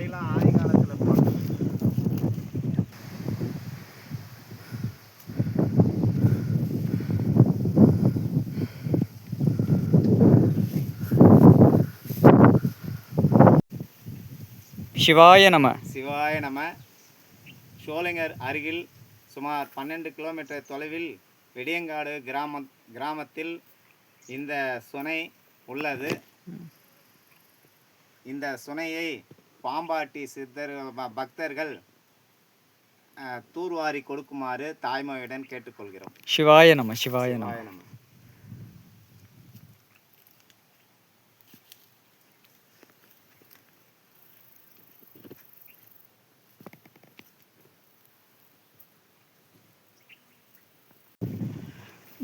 முன்னாடிலாம் ஆதி காலத்தில் போட்டது. சிவாய நம. சிவாய நம. சோலைங்கர் அருகில் சுமார் 12 கிலோமீட்டர் தொலைவில் வெடியங்காடு கிராமத்தில் இந்த சுனை உள்ளது. இந்த சுனையை பாம்பாட்டி சித்தர் பக்தர்கள் தூர்வாரி கொடுக்குமாறு தாய்மையுடன் கேட்டுக்கொள்கிறோம். சிவாய நம. சிவாய நம.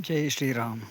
ஜெய் ஸ்ரீராம்.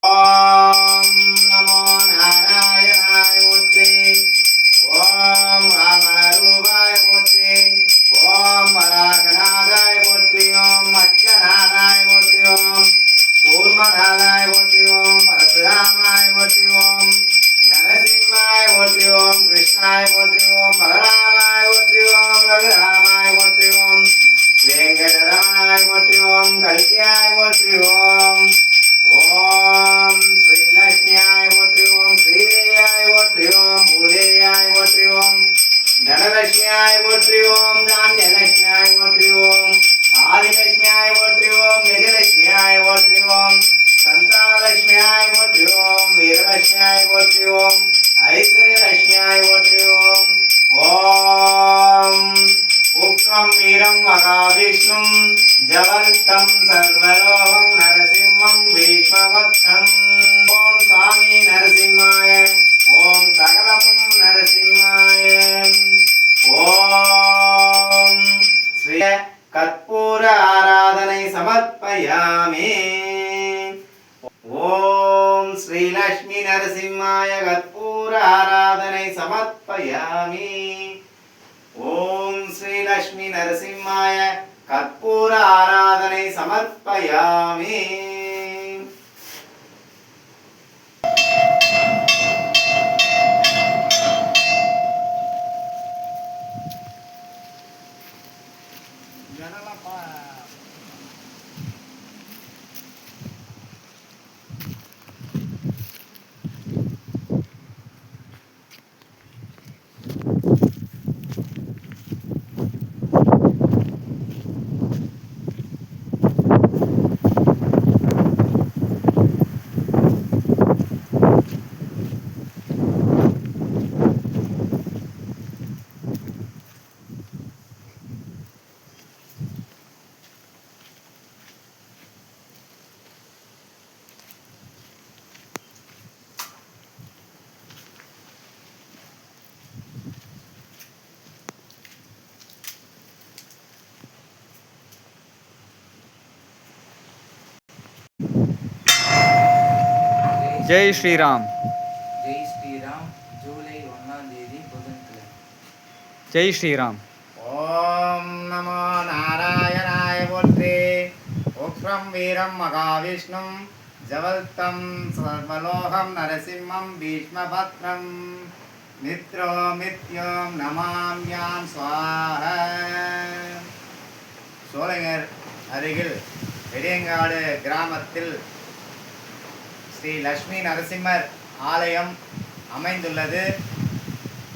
ஓம் நமோ நாராயணாய போற்றி. ஓம் ராமரூபாய போற்றி. ஓம் வராகநாதாய போற்றி. ஓம் அச்சநாதாய போற்றி. ஓம் கூர்மநாதாய போற்றி. ஓம் பரசுராமாய போற்றி. ஓம் நரசிம்மாய போற்றி. ஓம் கிருஷ்ணாய போற்றி. ஓம் பலராமாய போற்றி. ஓம் ரகுராமாய போற்றி. ஓம் வெங்கடரமணாய போற்றி. ஓம் கல்கியாய போற்றி. ஓம் ஓம் ஸ்ரீலக்ஷ்மியாய போற்றி. ஓம் ஸ்ரீதேவியாய போற்றி. ஓம் பூதேவியாய போற்றி. ஓம் தனலட்சுமியாய போற்றி. ஓம் தானியலட்சுமியாய போற்றி. ஓம் ஆதிலட்சுமியாய போற்றி. ஓம் கஜலட்சுமியாய போற்றி. ஓம் சந்தானலட்சுமியாய போற்றி. ஓம் வீரலட்சுமியாய போற்றி. ஓம் ஐஸ்வர்யலட்சுமியாய போற்றி. ஓம் ஓம் உக்ரம் வீரம் மகாவிஷ்ணும் ஜவல்தம் சர்வலோகம் நரசிம்மம் பீஷ்மபக்தம். ஓம் சாமி நரசிம்மாய. ஓம் சகலமும் நரசிம்மாய. ஓம் ஸ்ரீ கற்பூர ஆராதனை சமர்ப்பயாமி. ஓம் ஸ்ரீலக்ஷ்மி நரசிம்மாய கற்பூர ஆராதனை சமர்ப்பயாமி. ஓம் ஸ்ரீலக்ஷ்மி நரசிம்மாய கற்பூர ஆராதனை சமர்ப்பயாமி. ஜெய் ஸ்ரீராம். ஜெய் ஸ்ரீராம். ஜூலை 1ஆம் தேதி புதன்கிழமை. ஜெய் ஸ்ரீராம். ஓம் நமோ நாராயணாய போற்றி. உக்ரம் வீரம் மகாவிஷ்ணும் ஜவல்தம் சர்வலோகம் நரசிம்மம் பீஷ்மபத்ரம் மித்ரோ மித்யோம் நமாம்யாம் ஸ்வாஹ. சோலைங்கர் அருகில் வெடியங்காடு கிராமத்தில் ஸ்ரீ லக்ஷ்மி நரசிம்மர் ஆலயம் அமைந்துள்ளது.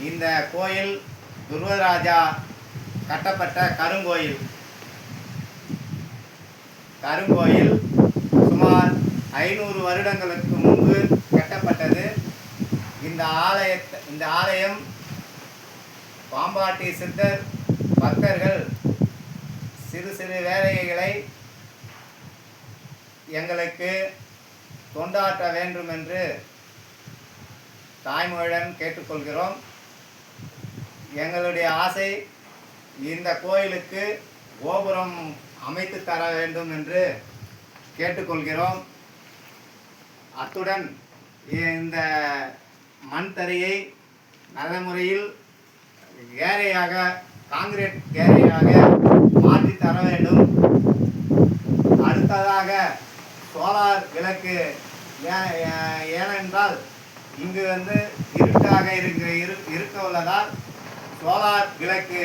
இந்த கோயில் துருவராஜா கட்டப்பட்ட கருங்கோயில். சுமார் 500 வருடங்களுக்கு முன்பு கட்டப்பட்டது. இந்த ஆலயம் பாம்பாட்டி சித்தர் பக்தர்கள் சிறு சிறு வேலைகளை எங்களுக்கு தொண்டாற்ற வேண்டும் என்று தாய்மொழியுடன் கேட்டுக்கொள்கிறோம். எங்களுடைய ஆசை இந்த கோயிலுக்கு கோபுரம் அமைத்து தர வேண்டும் என்று கேட்டுக்கொள்கிறோம். அத்துடன் இந்த மண் தரையை நல்ல முறையில் கேரையாக காங்கிரீட் கேரையாக மாற்றி தர வேண்டும். அடுத்ததாக சோலார் விளக்கு ஏனென்றால் இங்கு இருட்டாக இருக்க உள்ளதால் சோலார் விளக்கு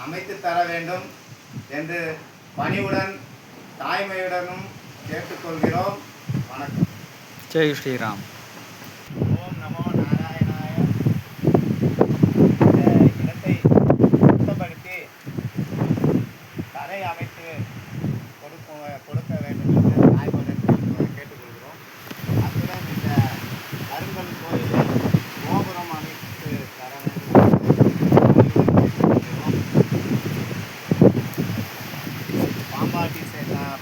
அமைத்து தர வேண்டும் என்று பணிவுடன் தாய்மையுடனும் கேட்டுக்கொள்கிறோம். வணக்கம். ஜெய் ஸ்ரீராம். ஓம் நமோ நாராயணாய. இந்த இடத்தை சுத்தப்படுத்தி தரை அமைத்து கொடுக்க வேண்டும் என்று தாய்மையுடன் கேட்டுக்கொள்கிறோம். அத்துடன் இந்த கருங்கல் கோயிலில் கோபுரம் அமைத்து தர வேண்டும் என்று கேட்டுக்கொள்கிறோம்.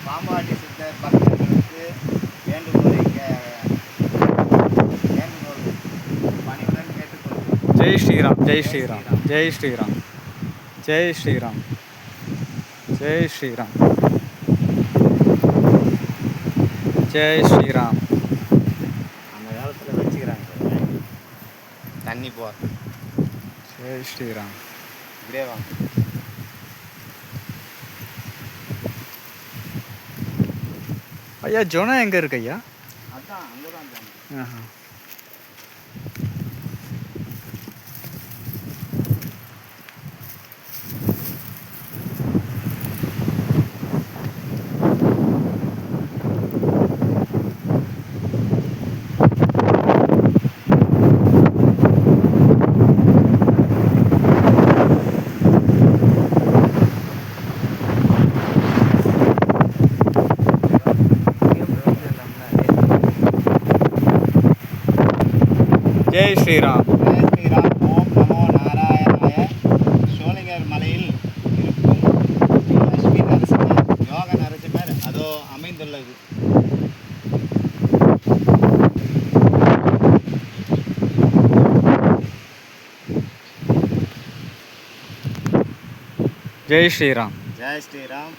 பாம்பாட்டி சித்தர் பக்தர்களுக்கு வேண்டுகோள் பணிவுடன் கேட்டுக்கொள்கிறோம். ஜெய் ஸ்ரீராம். ஜெய் ஸ்ரீராம். ஜெய் ஸ்ரீராம். ஜெய் ஸ்ரீராம். ஜெய் ஸ்ரீராம். ஜெய் ஸ்ரீராம். அந்த காலத்தில் வச்சுக்கிறாங்க தண்ணி போகிறது. ஜெய் ஸ்ரீராம். இப்படியே வாங்க. ஐயா ஜொனம் எங்கே இருக்கு ஐயா? அதான் அங்கே தான் ஆஹா. ஜெய் ஸ்ரீராம். ஜெய் ஸ்ரீராம். ஓம் நமோ நாராயணாய. சோளிங்கர் மலையில் இருக்கும் லட்சுமி நரசிம்மர் யோக நரசிம்மர் அதோ அமைந்துள்ளது. ஜெய் ஸ்ரீராம். ஜெய் ஸ்ரீராம்.